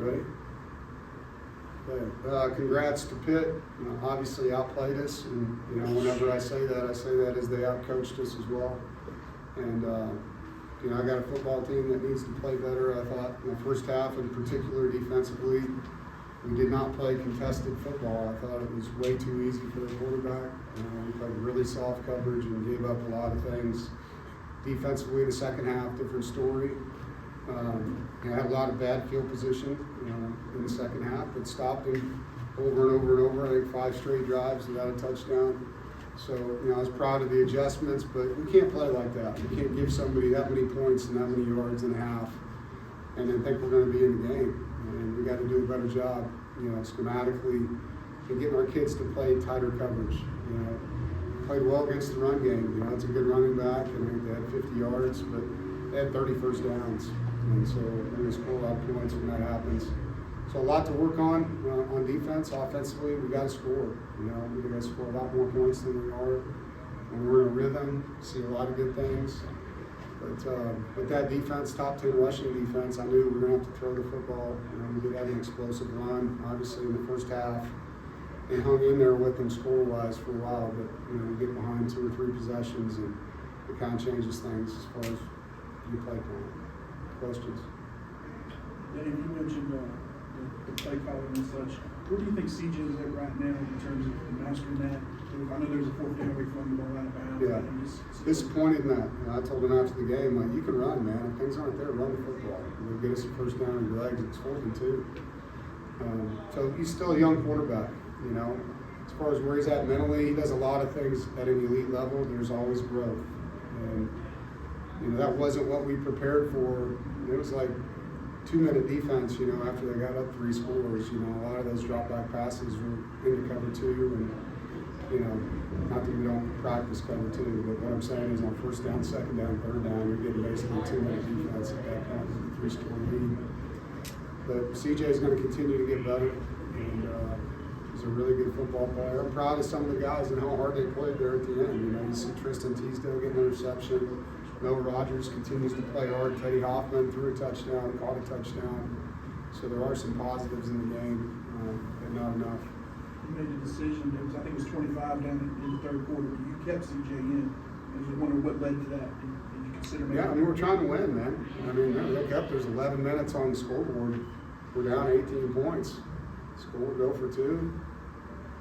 Ready? Okay. Congrats to Pitt. Obviously outplayed us, and whenever I say that as they outcoached us as well. And I got a football team that needs to play better. I thought in the first half, in particular defensively, we did not play contested football. I thought it was way too easy for the quarterback. We played really soft coverage and gave up a lot of things. Defensively, in the second half, different story. I had a lot of bad field position in the second half, but stopped him over and over and over. I think 5 straight drives without a touchdown. So, I was proud of the adjustments, but we can't play like that. We can't give somebody that many points and that many yards and a half and then think we're going to be in the game. And we got to do a better job, schematically, and getting our kids to play tighter coverage. Played well against the run game. It's a good running back, and I think they had 50 yards, but they had 30 first downs. And so they're going to score a lot of points when that happens. So a lot to work on defense. Offensively, we got to score. We got to score a lot more points than we are. And we're in a rhythm, see a lot of good things. But with that defense, top 10 rushing defense, I knew we were going to have to throw the football. We did have an explosive run, obviously, in the first half. And hung in there with them score-wise for a while. But, we get behind 2 or 3 possessions, and it kind of changes things as far as you play plan. Questions? Dave, you mentioned the play calling and such. Where do you think CJ is at right now in terms of mastering that? I know there's a 4th down where he flung the ball out of bounds. Yeah, disappointed in that. I told him after the game, you can run, man. If things aren't there, run the football. You'll get us a first down in your legs. It's 4th and 2. So he's still a young quarterback, As far as where he's at mentally, he does a lot of things at an elite level. There's always growth. And, that wasn't what we prepared for. It was like 2-minute defense, after they got up 3 scores. A lot of those drop-back passes were into cover 2, and, not that we don't practice cover 2, but what I'm saying is on 1st down, 2nd down, 3rd down, you're getting basically 2-minute defense at that point with a 3-score lead. But CJ is going to continue to get better, and he's a really good football player. I'm proud of some of the guys and how hard they played there at the end. You see Tristan Teasdale getting an interception. Noah Rogers continues to play hard. Teddy Hoffman threw a touchdown, caught a touchdown. So there are some positives in the game, but not enough. You made a decision. I think it was 25 down in the 3rd quarter, but you kept CJ in. I was wondering what led to that. Did you consider maybe? Yeah, we're trying to win, man. Look up. There's 11 minutes on the scoreboard. We're down 18 points. Score, go for 2.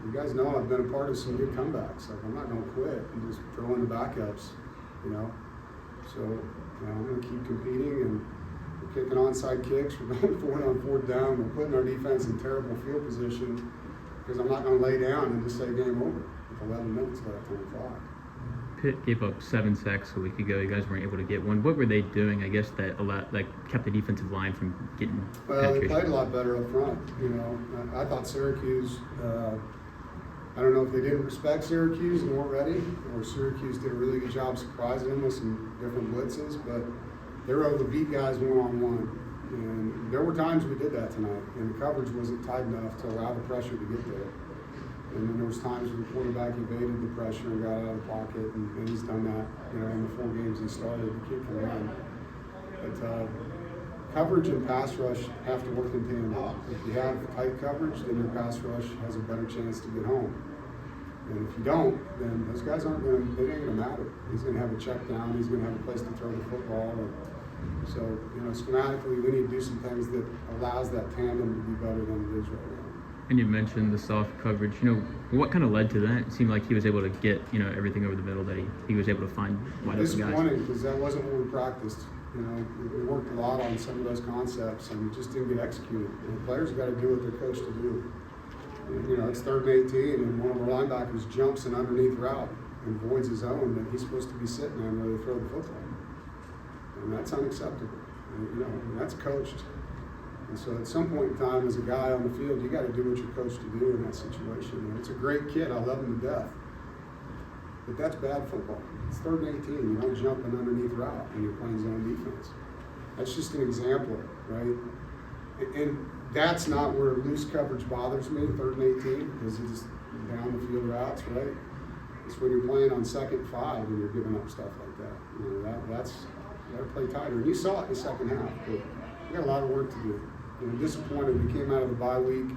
You guys know I've been a part of some good comebacks. I'm not going to quit and just throw in the backups, So, I'm going to keep competing, and we're kicking onside kicks. We're going for it on 4th down. We're putting our defense in terrible field position because I'm not going to lay down and just say game over with 11 minutes left on the clock. Pitt gave up 7 sacks a week ago. You guys weren't able to get one. What were they doing, I guess, that kept the defensive line from getting penetration? They played a lot better up front. I thought Syracuse, I don't know if they didn't respect Syracuse and weren't ready, or Syracuse did a really good job surprising them with some different blitzes, but they were able to beat guys one-on-one. And there were times we did that tonight, and the coverage wasn't tight enough to allow the pressure to get there. And then there was times where the quarterback evaded the pressure and got out of the pocket, and he's done that, in the 4 games he started. The kid can run. But coverage and pass rush have to work in tandem. If you have tight coverage, then your pass rush has a better chance to get home. And if you don't, then those guys ain't going to matter. He's going to have a check down. He's going to have a place to throw the football. So, schematically, we need to do some things that allows that tandem to be better than it is right now. And you mentioned the soft coverage. What kind of led to that? It seemed like he was able to get, everything over the middle, that he was able to find wide open guys. Disappointing, because that wasn't what we practiced. We worked a lot on some of those concepts, and it just didn't get executed. And the players got to do what they're coached to do. And, it's 3rd and 18, and one of our linebackers jumps an underneath route and voids his own that he's supposed to be sitting in where they throw the football. And that's unacceptable. And that's coached. And so at some point in time, as a guy on the field, you got to do what you're coached to do in that situation. And it's a great kid. I love him to death. But that's bad football. It's 3rd and 18. You don't jump an underneath route when you're playing zone defense. That's just an example, right? And that's not where loose coverage bothers me, 3rd and 18, because it's just down the field routes, right? It's when you're playing on 2nd and 5 and you're giving up stuff like that. That's you got to play tighter. And you saw it in the second half, but we got a lot of work to do. disappointed. We came out of the bye week,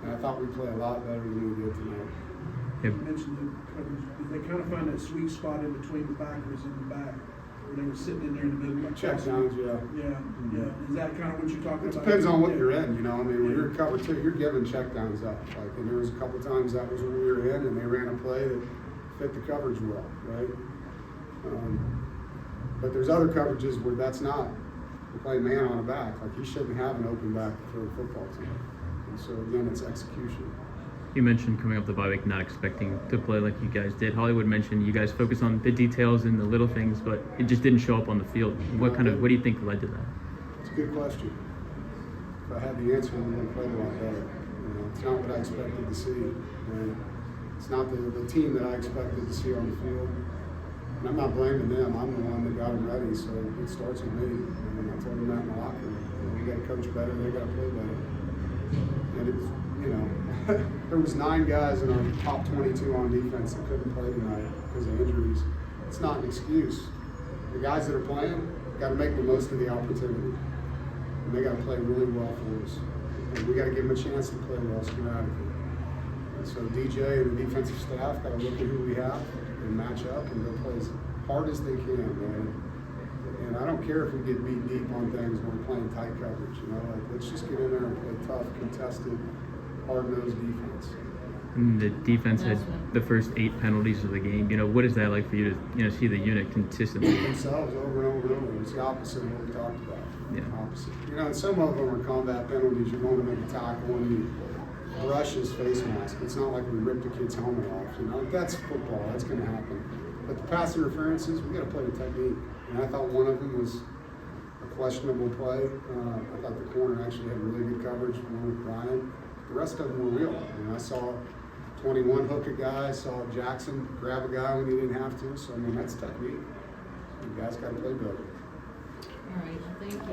and I thought we'd play a lot better than we did tonight. You mentioned the coverage. Did they kind of find that sweet spot in between the backers and the back, where they were sitting in there in the middle? Like Check downs, yeah. Yeah. Is that kind of what you're talking It about? depends on what Yeah. you're in, I mean, when you're in cover two, you're giving check downs up. Like, and there was a couple times that was when we were in, and they ran a play that fit the coverage well, right? But there's other coverages where that's not. We play man on a back. Like, he shouldn't have an open back to throw a football to. And so again, it's execution. You mentioned coming up the bye week, not expecting to play like you guys did. Hollywood mentioned you guys focus on the details and the little things, but it just didn't show up on the field. What do you think led to that? It's a good question. If I had the answer, we would play a lot better. It's not what I expected to see. And it's not the team that I expected to see on the field. And I'm not blaming them. I'm the one that got them ready, so it starts with me. And I told them that in the locker room. We got to coach better. They got to play better. And it's, there was 9 guys in our top 22 on defense that couldn't play tonight because of injuries. It's not an excuse. The guys that are playing got to make the most of the opportunity. And they got to play really well for us. And we got to give them a chance to play well schematically. And so DJ and the defensive staff got to look at who we have and match up and go play as hard as they can, man. And I don't care if we get beat deep on things when we're playing tight coverage. Like, let's just get in there and play tough, contested, hard-nosed defense. And the defense had the first 8 penalties of the game. What is that like for you to see the unit consistently? Themselves over and over and over. It's the opposite of what we talked about. Yeah. Opposite. And some of them are combat penalties. You're going to make a tackle and you brush his face mask. It's not like we ripped a kid's helmet off. That's football. That's going to happen. But the pass interferences, we got to play the technique. And I thought one of them was a questionable play. I thought the corner actually had really good coverage, one with Brian. The rest of them were real. I saw 21 hook a guy. I saw Jackson grab a guy when he didn't have to. So, that's technique. You guys got to play better. All right, thank you.